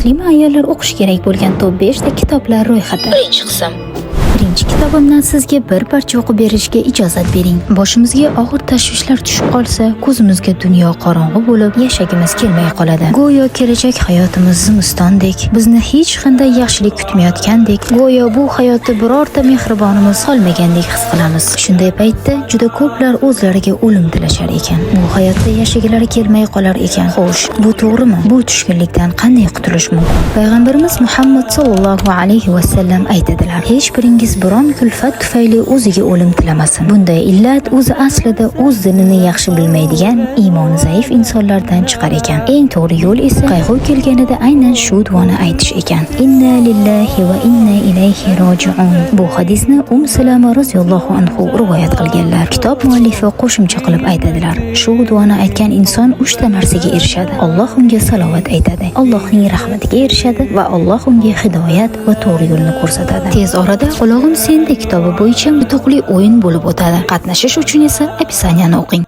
muslima ayollar o'qish kerak bo'lgan top 5 ta kitoblar ro'yxati. Birinchi qism. Birinchi kitobimdan sizga bir parcha o'qib berishga ijozat bering. Boshimizga og'ir tashvishlar tushib qolsa, ko'zimizga dunyo qorong'u bo'lib, yashagimiz kelmay qoladi. Go'yo kelajak hayotimiz zimistondek, bizni hech qanday yaxshilik kutmayotgandek, go'yo bu hayotda birorta mehribonimiz qolmagandek his qilamiz. Shunday paytda juda ko'plar o'zlariga o'lim tilashar ekan. Bu hayotda yashagilari kelmay qolar ekan. Xo'sh, bu to'g'rimi? Bu tushkunlikdan qanday qutulish mumkin? Payg'ambarimiz Muhammad sallallohu alayhi va sallam aytadilar: hech biringiz biron kulfat tufayli o'ziga o'lim tilamasin. Bunday illat o'zi aslida o'z dinini yaxshi bilmaydigan, iymoni zaif insonlardan chiqar ekan. Eng to'g'ri yo'l esa qayg'u kelganida aynan shu duoni aytish ekan. Inna lillahi va inna ilayhi roji'un. Bu hadisni Salama roziyallohu anhu rivoyat qilganlar. Kitob muallifi qo'shimcha qilib aytadilar: shu duoni aytgan inson 3 ta narsaga erishadi. Alloh unga salovat aytadi, Allohning rahmatiga erishadi va Alloh unga hidoyat va to'g'ri yo'lni ko'rsatadi. Tez orada Qulog'im senda kitobi bo'yicha yutuqli o'yin bo'lib o'tadi. Qatnashish uchun esa opisaniyani o'qing.